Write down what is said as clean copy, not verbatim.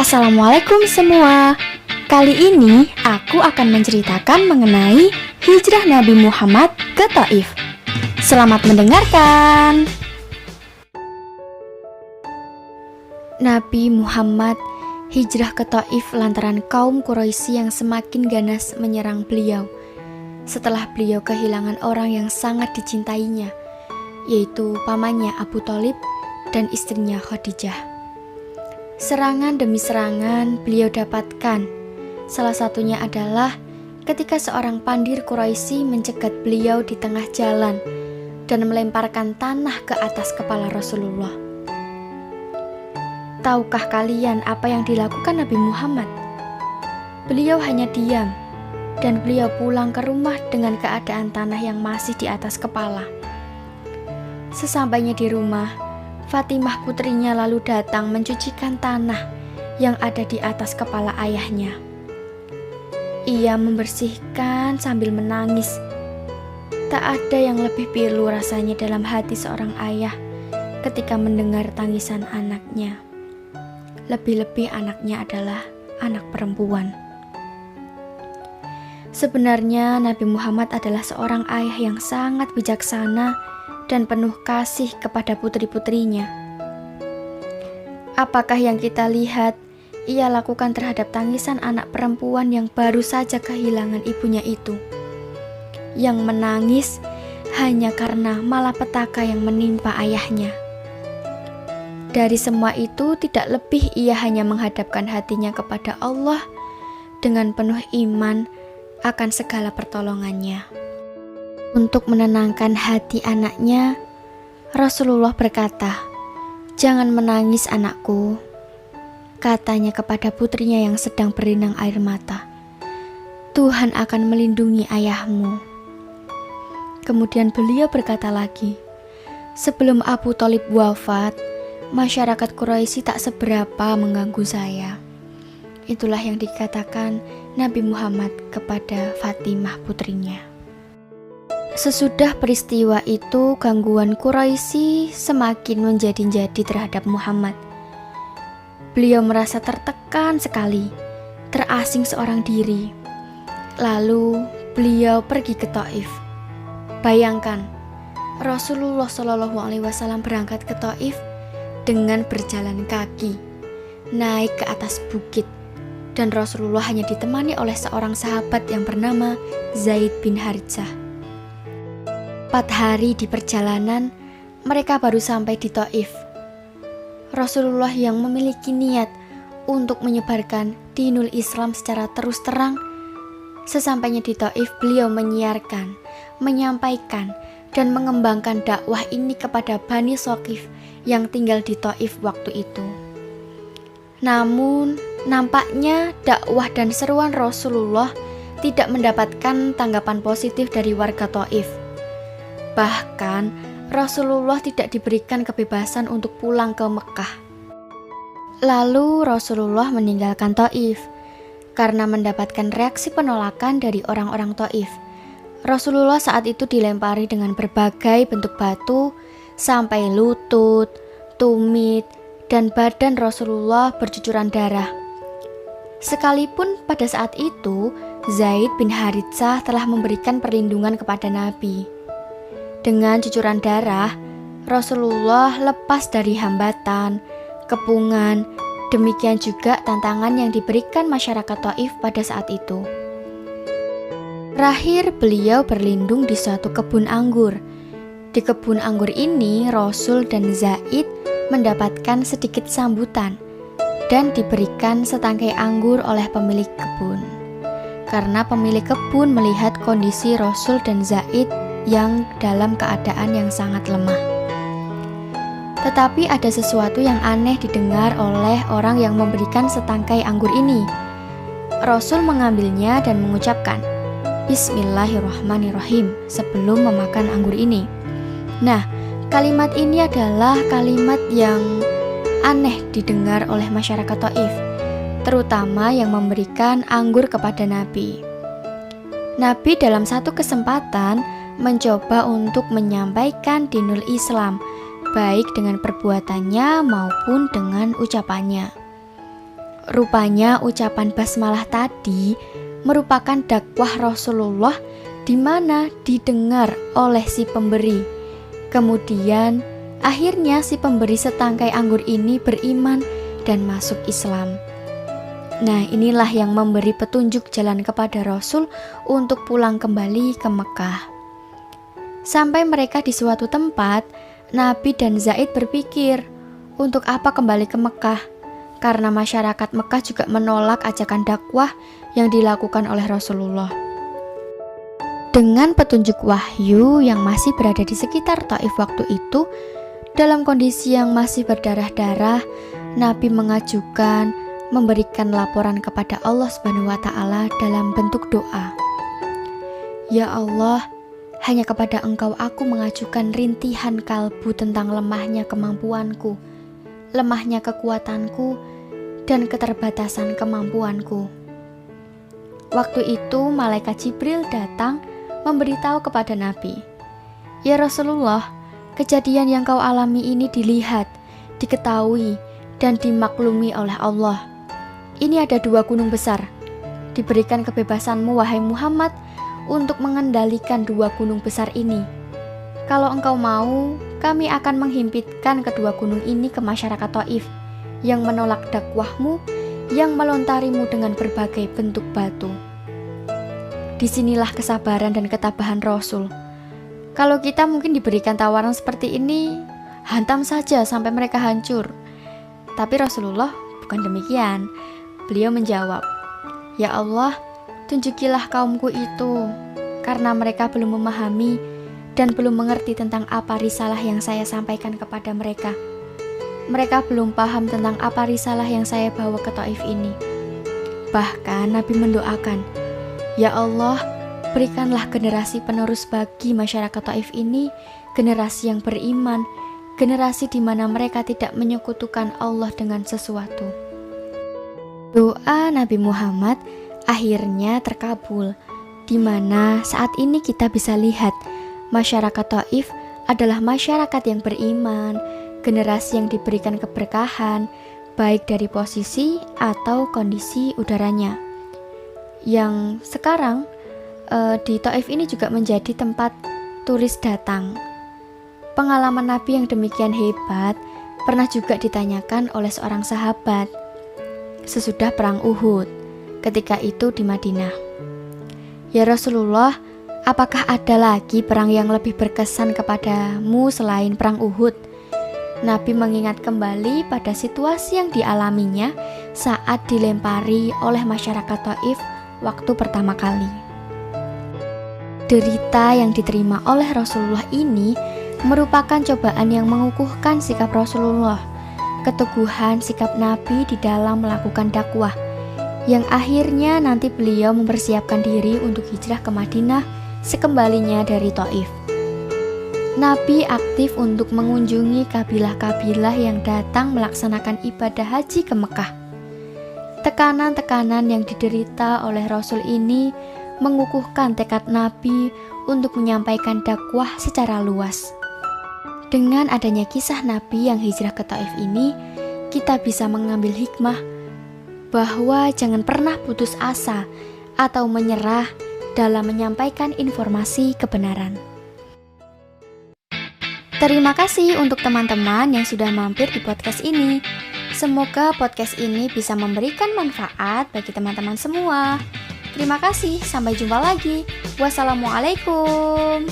Assalamualaikum semua. Kali ini aku akan menceritakan mengenai hijrah Nabi Muhammad ke Taif. Selamat mendengarkan. Nabi Muhammad hijrah ke Taif lantaran kaum Quraisy yang semakin ganas menyerang beliau setelah beliau kehilangan orang yang sangat dicintainya, yaitu pamannya Abu Thalib dan istrinya Khadijah. Serangan demi serangan beliau dapatkan. Salah satunya adalah ketika seorang pandir Quraisy mencegat beliau di tengah jalan dan melemparkan tanah ke atas kepala Rasulullah. Tahukah kalian apa yang dilakukan Nabi Muhammad? Beliau hanya diam dan beliau pulang ke rumah dengan keadaan tanah yang masih di atas kepala. Sesampainya di rumah, Fatimah putrinya lalu datang mencucikan tanah yang ada di atas kepala ayahnya. Ia membersihkan sambil menangis. Tak ada yang lebih pilu rasanya dalam hati seorang ayah ketika mendengar tangisan anaknya. Lebih-lebih anaknya adalah anak perempuan. Sebenarnya Nabi Muhammad adalah seorang ayah yang sangat bijaksana dan penuh kasih kepada putri-putrinya. Apakah yang kita lihat ia lakukan terhadap tangisan anak perempuan yang baru saja kehilangan ibunya itu, yang menangis hanya karena malapetaka yang menimpa ayahnya? Dari semua itu tidak lebih ia hanya menghadapkan hatinya kepada Allah dengan penuh iman akan segala pertolongannya. Untuk menenangkan hati anaknya, Rasulullah berkata, "Jangan menangis anakku," katanya kepada putrinya yang sedang berlinang air mata. "Tuhan akan melindungi ayahmu." Kemudian beliau berkata lagi, "Sebelum Abu Thalib wafat, masyarakat Quraisy tak seberapa mengganggu saya." Itulah yang dikatakan Nabi Muhammad kepada Fatimah putrinya. Sesudah peristiwa itu, gangguan Quraisy semakin menjadi-jadi terhadap Muhammad. Beliau merasa tertekan sekali, terasing seorang diri. Lalu beliau pergi ke Taif. Bayangkan, Rasulullah SAW berangkat ke Taif dengan berjalan kaki, naik ke atas bukit, dan Rasulullah hanya ditemani oleh seorang sahabat yang bernama Zaid bin Haritsah. 4 hari di perjalanan, mereka baru sampai di Taif. Rasulullah yang memiliki niat untuk menyebarkan dinul Islam secara terus terang, sesampainya di Taif beliau menyiarkan, menyampaikan, dan mengembangkan dakwah ini kepada Bani Thaqif yang tinggal di Taif waktu itu. Namun, nampaknya dakwah dan seruan Rasulullah tidak mendapatkan tanggapan positif dari warga Taif. Bahkan Rasulullah tidak diberikan kebebasan untuk pulang ke Mekah. Lalu Rasulullah meninggalkan Taif karena mendapatkan reaksi penolakan dari orang-orang Taif. Rasulullah saat itu dilempari dengan berbagai bentuk batu sampai lutut, tumit, dan badan Rasulullah bercucuran darah. Sekalipun pada saat itu Zaid bin Haritsah telah memberikan perlindungan kepada Nabi. Dengan cucuran darah, Rasulullah lepas dari hambatan, kepungan, demikian juga tantangan yang diberikan masyarakat Taif pada saat itu. Terakhir, beliau berlindung di suatu kebun anggur. Di kebun anggur ini, Rasul dan Zaid mendapatkan sedikit sambutan dan diberikan setangkai anggur oleh pemilik kebun. Karena pemilik kebun melihat kondisi Rasul dan Zaid yang dalam keadaan yang sangat lemah. Tetapi ada sesuatu yang aneh didengar oleh orang yang memberikan setangkai anggur ini. Rasul mengambilnya dan mengucapkan, "Bismillahirrahmanirrahim," sebelum memakan anggur ini. Nah, kalimat ini adalah kalimat yang aneh didengar oleh masyarakat Taif, terutama yang memberikan anggur kepada Nabi. Nabi dalam satu kesempatan mencoba untuk menyampaikan dinul Islam, baik dengan perbuatannya maupun dengan ucapannya. Rupanya ucapan basmalah tadi merupakan dakwah Rasulullah di mana didengar oleh si pemberi. Kemudian akhirnya si pemberi setangkai anggur ini beriman dan masuk Islam. Nah, inilah yang memberi petunjuk jalan kepada Rasul untuk pulang kembali ke Mekah. Sampai mereka di suatu tempat, Nabi dan Zaid berpikir, untuk apa kembali ke Mekah? Karena masyarakat Mekah juga menolak ajakan dakwah yang dilakukan oleh Rasulullah. Dengan petunjuk wahyu yang masih berada di sekitar Taif waktu itu, dalam kondisi yang masih berdarah-darah, Nabi memberikan laporan kepada Allah Subhanahu wa Ta'ala dalam bentuk doa. Ya Allah, hanya kepada Engkau aku mengajukan rintihan kalbu tentang lemahnya kemampuanku, lemahnya kekuatanku, dan keterbatasan kemampuanku. Waktu itu malaikat Jibril datang memberitahu kepada Nabi, ya Rasulullah, kejadian yang kau alami ini dilihat, diketahui, dan dimaklumi oleh Allah. Ini ada 2 gunung besar. Diberikan kebebasanmu wahai Muhammad untuk mengendalikan 2 gunung besar ini. Kalau engkau mau, kami akan menghimpitkan kedua gunung ini ke masyarakat Taif yang menolak dakwahmu, yang melontarimu dengan berbagai bentuk batu. Disinilah kesabaran dan ketabahan Rasul. Kalau kita mungkin diberikan tawaran seperti ini, hantam saja sampai mereka hancur. Tapi Rasulullah bukan demikian. Beliau menjawab, ya Allah, tunjukilah kaumku itu, karena mereka belum memahami dan belum mengerti tentang apa risalah yang saya sampaikan kepada mereka. Mereka belum paham tentang apa risalah yang saya bawa ke Taif ini. Bahkan Nabi mendoakan, ya Allah, berikanlah generasi penerus bagi masyarakat Taif ini, generasi yang beriman, generasi di mana mereka tidak menyekutukan Allah dengan sesuatu. Doa Nabi Muhammad akhirnya terkabul, di mana saat ini kita bisa lihat masyarakat Taif adalah masyarakat yang beriman, generasi yang diberikan keberkahan, baik dari posisi atau kondisi udaranya. Yang sekarang di Taif ini juga menjadi tempat turis datang. Pengalaman Nabi yang demikian hebat pernah juga ditanyakan oleh seorang sahabat sesudah perang Uhud, ketika itu di Madinah. Ya Rasulullah, apakah ada lagi perang yang lebih berkesan kepadamu selain perang Uhud? Nabi mengingat kembali pada situasi yang dialaminya saat dilempari oleh masyarakat Taif waktu pertama kali. Derita yang diterima oleh Rasulullah ini merupakan cobaan yang mengukuhkan sikap Rasulullah, keteguhan sikap Nabi di dalam melakukan dakwah, yang akhirnya nanti beliau mempersiapkan diri untuk hijrah ke Madinah sekembalinya dari Taif. Nabi aktif untuk mengunjungi kabilah-kabilah yang datang melaksanakan ibadah haji ke Mekah. Tekanan-tekanan yang diderita oleh Rasul ini mengukuhkan tekad Nabi untuk menyampaikan dakwah secara luas. Dengan adanya kisah Nabi yang hijrah ke Taif ini, kita bisa mengambil hikmah bahwa jangan pernah putus asa atau menyerah dalam menyampaikan informasi kebenaran. Terima kasih untuk teman-teman yang sudah mampir di podcast ini. Semoga podcast ini bisa memberikan manfaat bagi teman-teman semua. Terima kasih, sampai jumpa lagi. Wassalamualaikum.